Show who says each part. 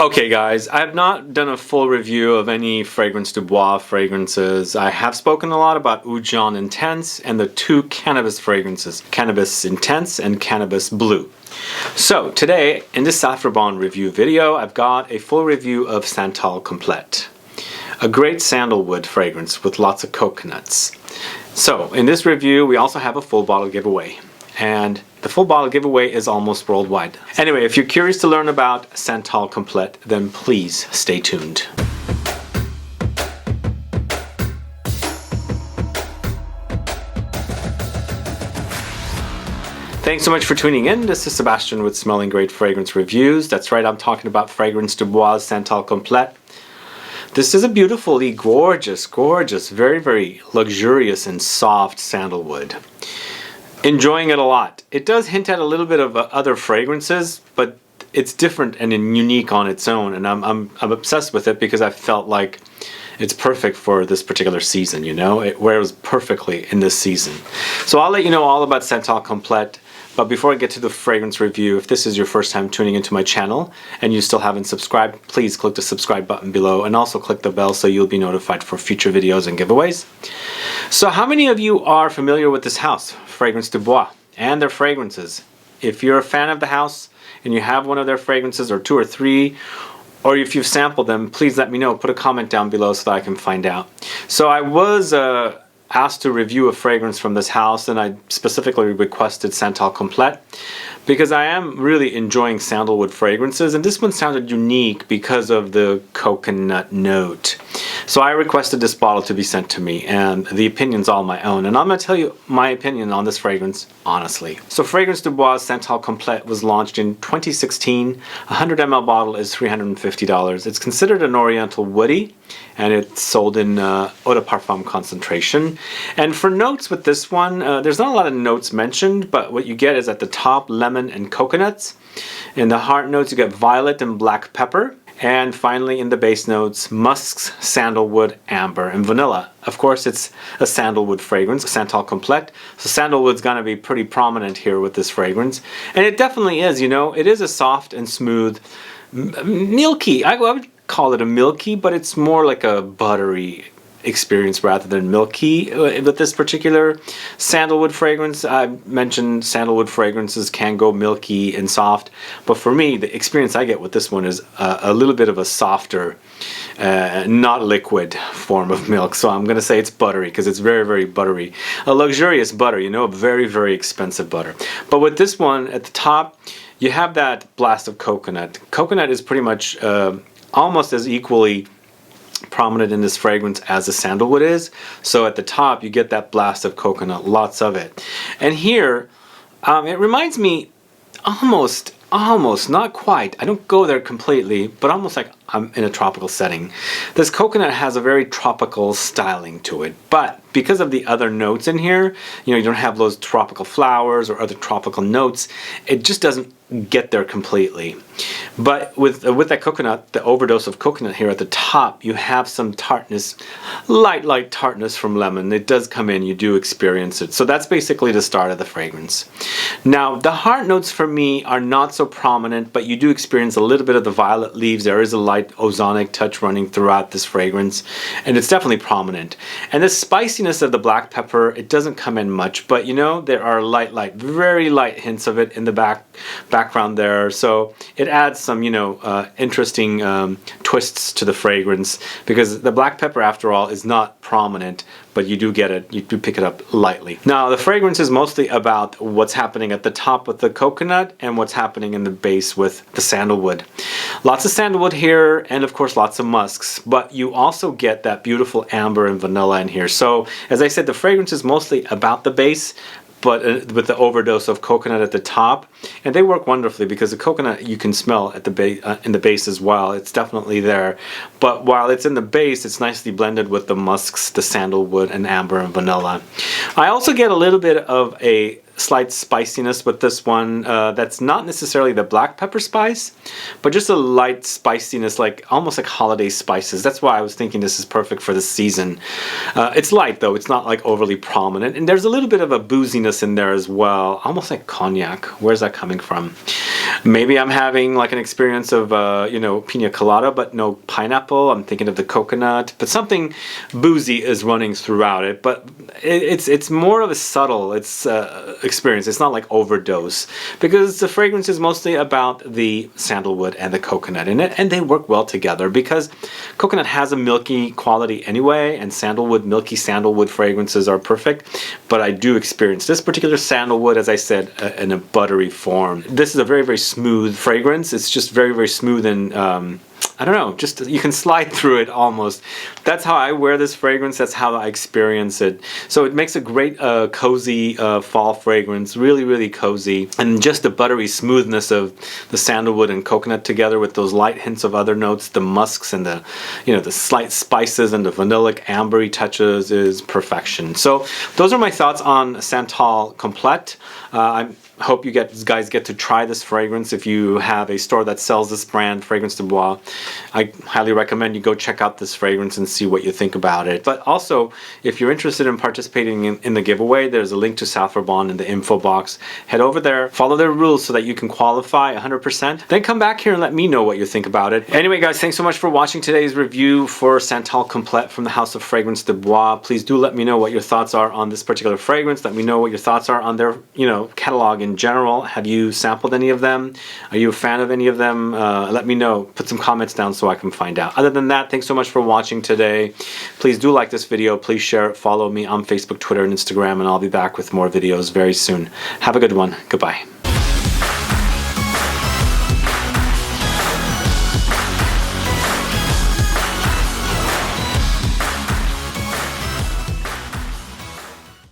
Speaker 1: Okay guys, I have not done a full review of any Fragrance du Bois fragrances. I have spoken a lot about Eau Jaune Intense and the two cannabis fragrances, Cannabis Intense and Cannabis Blue. So today, in this Saffron review video, I've got a full review of Santal Complet. A great sandalwood fragrance with lots of coconuts. So in this review, we also have a full bottle giveaway. And the full bottle giveaway is almost worldwide. Anyway, if you're curious to learn about Santal Complet, then please stay tuned. Thanks so much for tuning in. This is Sebastian with Smelling Great Fragrance Reviews. That's right, I'm talking about Fragrance du Bois Santal Complet. This is a beautifully gorgeous, very, very luxurious and soft sandalwood. Enjoying it a lot. It does hint at a little bit of other fragrances, but it's different and unique on its own, and I'm obsessed with it because I felt like it's perfect for this particular season, you know? It wears perfectly in this season. So I'll let you know all about Santal Complet, but before I get to the fragrance review, if this is your first time tuning into my channel and you still haven't subscribed, please click the subscribe button below and also click the bell so you'll be notified for future videos and giveaways. So how many of you are familiar with this house, Fragrance du Bois, and their fragrances? If you're a fan of the house and you have one of their fragrances or two or three, or if you've sampled them, please let me know. Put a comment down below so that I can find out. So I was asked to review a fragrance from this house, and I specifically requested Santal Complet because I am really enjoying sandalwood fragrances, and this one sounded unique because of the coconut note. So I requested this bottle to be sent to me, and the opinion's all my own, and I'm going to tell you my opinion on this fragrance honestly. So Fragrance du Bois Santal Complet was launched in 2016. A 100 ml bottle is $350. It's considered an Oriental woody, and it's sold in Eau De Parfum concentration. And for notes with this one, there's not a lot of notes mentioned, but what you get is at the top lemon and coconuts. In the heart notes you get violet and black pepper. And finally in the base notes, musks, sandalwood, amber, and vanilla. Of course it's a sandalwood fragrance, Santal Complet, so sandalwood's gonna be pretty prominent here with this fragrance. And it definitely is, you know, it is a soft and smooth, milky, I would call it a milky, but it's more like a buttery experience rather than milky with this particular sandalwood fragrance. I mentioned sandalwood fragrances can go milky and soft, but for me the experience I get with this one is a little bit of a softer, not liquid form of milk. So I'm gonna say it's buttery because it's very, very buttery, a luxurious butter, you know, a very, very expensive butter. But with this one at the top you have that blast of coconut. Coconut is pretty much almost as equally prominent in this fragrance as the sandalwood is. So at the top you get that blast of coconut, lots of it. And here it reminds me almost, not quite, I don't go there completely, but almost like I'm in a tropical setting. This coconut has a very tropical styling to it, but because of the other notes in here, you know, you don't have those tropical flowers or other tropical notes, it just doesn't get there completely. But with that coconut, the overdose of coconut here at the top, you have some tartness, light tartness from lemon. It does come in, you do experience it. So that's basically the start of the fragrance. Now the heart notes for me are not so prominent, but you do experience a little bit of the violet leaves. There is a light ozonic touch running throughout this fragrance, and it's definitely prominent. And the spiciness of the black pepper, it doesn't come in much, but you know, there are very light hints of it in the background there. So it adds some, you know, interesting twists to the fragrance, because the black pepper after all is not prominent, but you do get it, you do pick it up lightly. Now the fragrance is mostly about what's happening at the top with the coconut and what's happening in the base with the sandalwood. Lots of sandalwood here, and of course lots of musks, but you also get that beautiful amber and vanilla in here. So as I said, the fragrance is mostly about the base, but with the overdose of coconut at the top, and they work wonderfully because the coconut you can smell at the base, in the base as well. It's definitely there, but while it's in the base, it's nicely blended with the musks, the sandalwood, and amber and vanilla. I also get a little bit of a slight spiciness with this one that's not necessarily the black pepper spice, but just a light spiciness, like almost like holiday spices. That's why I was thinking this is perfect for the season. It's light though, it's not like overly prominent, and there's a little bit of a booziness in there as well, almost like cognac. Where's that coming from? Maybe I'm having like an experience of you know, pina colada but no pineapple. I'm thinking of the coconut, but something boozy is running throughout it. But it's more of a subtle experience. It's not like overdose, because the fragrance is mostly about the sandalwood and the coconut in it, and they work well together because coconut has a milky quality anyway, and milky sandalwood fragrances are perfect. But I do experience this particular sandalwood, as I said, in a buttery form. This is a very, very smooth fragrance. It's just very, very smooth, and I don't know, just you can slide through it almost. That's how I wear this fragrance. That's how I experience it. So it makes a great cozy fall fragrance, really, really cozy. And just the buttery smoothness of the sandalwood and coconut together with those light hints of other notes, the musks and the, you know, the slight spices and the vanillic ambery touches is perfection. So those are my thoughts on Santal Complet. I hope you guys get to try this fragrance. If you have a store that sells this brand, Fragrance de Bois, I highly recommend you go check out this fragrance and see what you think about it. But also, if you're interested in participating in the giveaway, there's a link to South Bond in the info box. Head over there, follow their rules so that you can qualify 100%. Then come back here and let me know what you think about it. Anyway, guys, thanks so much for watching today's review for Santal Complet from the House of Fragrance de Bois. Please do let me know what your thoughts are on this particular fragrance. Let me know what your thoughts are on their, you know, catalog in general. Have you sampled any of them? Are you a fan of any of them? Let me know. Put some comments down so I can find out. Other than that, thanks so much for watching today. Please do like this video. Please share it. Follow me on Facebook, Twitter, and Instagram, and I'll be back with more videos very soon. Have a good one. Goodbye.